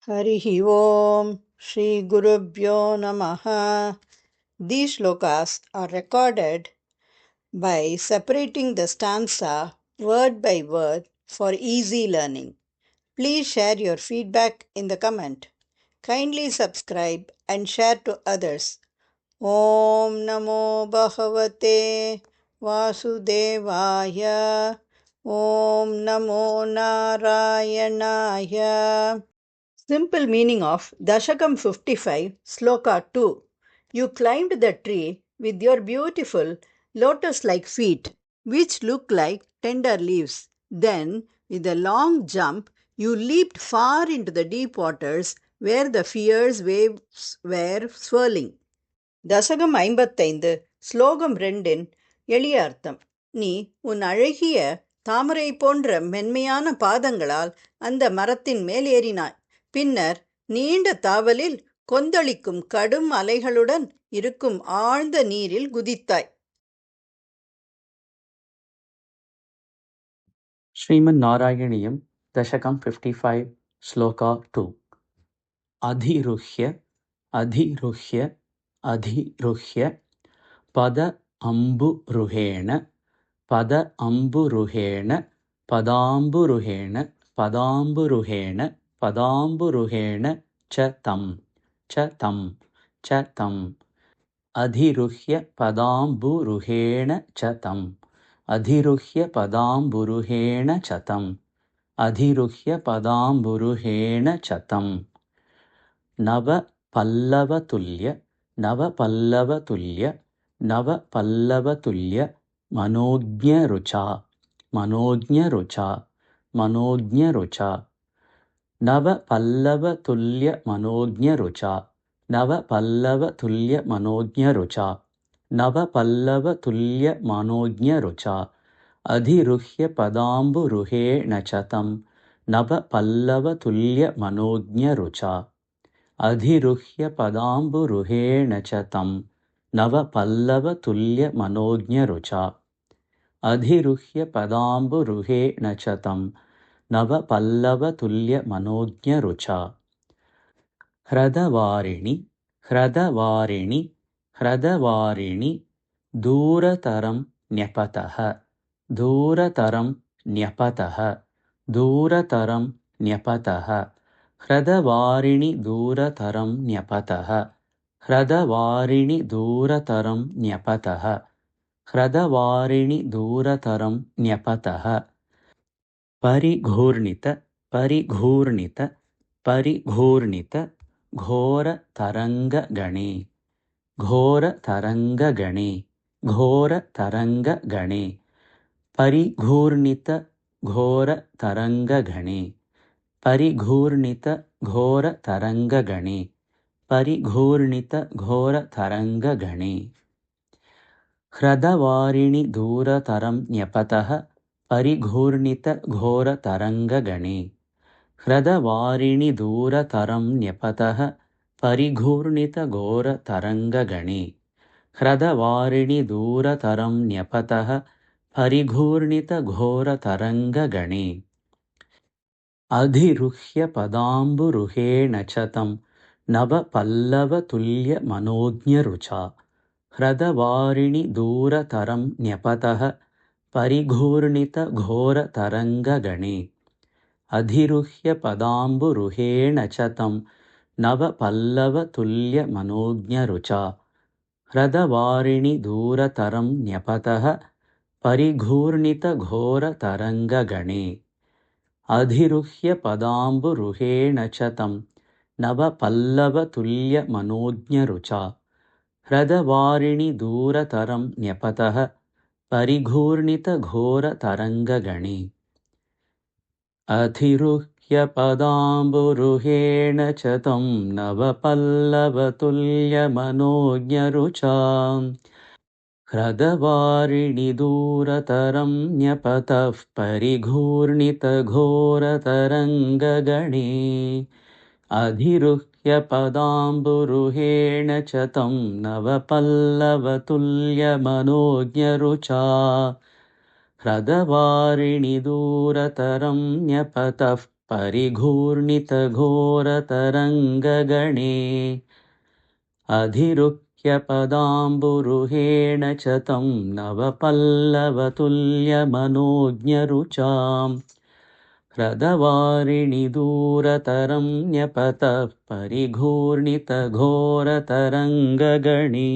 Harihi Om Shri Gurubhyo Namaha. These shlokas are recorded by separating the stanza word by word for easy learning. Please share your feedback in the comment. Kindly subscribe and share to others. Om Namo Bhagavate Vasudevaya. Om Namo Narayanaya. Simple meaning of Dashakam 55, Sloka 2. You climbed the tree with your beautiful lotus-like feet, which look like tender leaves. Then, with a long jump, you leaped far into the deep waters where the fierce waves were swirling. தசகம் 55 ஸ்லோகம் 2 எளிய அர்த்தம். நீ உன் அழகிய தாமரை போன்ற மென்மையான பாதங்களால் அந்த மரத்தின் மேல் ஏறினாய். பின்னர் நீண்ட தாவலில் கொந்தளிக்கும் கடும் அலைகளுடன் இருக்கும் ஆழ்ந்த நீரில் குதித்தாய். Srimad Narayaniyam, Dashakam 55, Sloka 2. Adhiruhya, Adhiruhya, Adhiruhya, Pada Amburuhena, Pada Amburuhena, Padamburuhena, Padamburuhena, Padamburuhena, Chatam, Chatam, Chatam. Adhiruhya Padamburuhena Chatam. Adhiruhya Padamburuhena Chatam. Adhiruhya Padamburuhena Chatam. Nava Pallavatulya, Nava Pallavatulya, Nava Pallavatulya, Manojnya Rucha, Manojnya Rucha, Manojnya Rucha. Nava Pallavatulya Manojnya Rucha, Nava Pallavatulya Manojnya Rucha, Nava Pallavatulya Manojnya Rucha. Adhiruhya Padamburuhe Nachatam, Nava Pallavatulya Manojnya Rucha. Adhiruhya Padamburuhe Nachatam, Nava Pallavatulya Manojnya Rucha. Adhiruhya Padamburuhe Nachatam, Nava Pallavatulya Manojnya Rucha. Hradavarini, Hradavarini, Hradavarini, Durataram Nyapataha, Durataram Nyapataha, Durataram Nyapataha, Hradavarini Durataram Nyapataha, Hradavarini Durataram Nyapataha, Hradavarini Durataram Nyapataha. Parighurnita, Parighurnita, Parighurnita, Ghora Taranga Gane, Ghora Taranga Gane, Ghora Taranga Gane, Parighurnita, Ghora Taranga Gane, Parighurnita, Ghora Taranga Gane, Parighurnita, Ghora Taranga Gane. Hradavarini Dura Taram Nyapataha, Parighurnita Ghora Taranga Gane. Hradavarini Dura Taram Nyapataha, Parighurnita Ghora Taranga Gane. Hradavarini Dura Taram Nyapataha, Parighurnita Ghora Taranga Gane. Adhiruhya Padamburuhe Nachatam, Nava Pallava Tulya Manojnya Rucha. Hradavarini Dura Taram Nyapataha, Parighurnita Ghora Taranga Gane. Adhiruhya Padamburuhena Chatam, Nava Pallava Tulya Manojnya Rucha. Hradavarini Dura Taram Nyapataha, Parighurnita Ghora Taranga Gane. Adhiruhya Padamburuhena Chatam, Nava Pallava Tulya Manojnya Rucha. Hradavarini Dura Taram Nyapataha, Parighurnita Ghora Taranga Gane. Adhiruhya Padamburuhena Chatam, Nava Pallava Tulya Manojnya Rucha. Hradavarini Dura Taram Nyapatah, Parighurnita Ghora Taranga Gane. Adhiruhya Padamburuhena Chatam, Nava Pallava Tulya Manojnya Rucha. Hradavarini Dura Taram Nyapatah, परिघूर्णितघोरतरङ्गगणे अधिरुह्य पदाम्बुरुहेण च तं नवपल्लवतुल्यमनोज्ञरुचाम् ह्रदवारिणि दूरतरं न्यपतः परिघूर्णितघोरतरङ्गगणे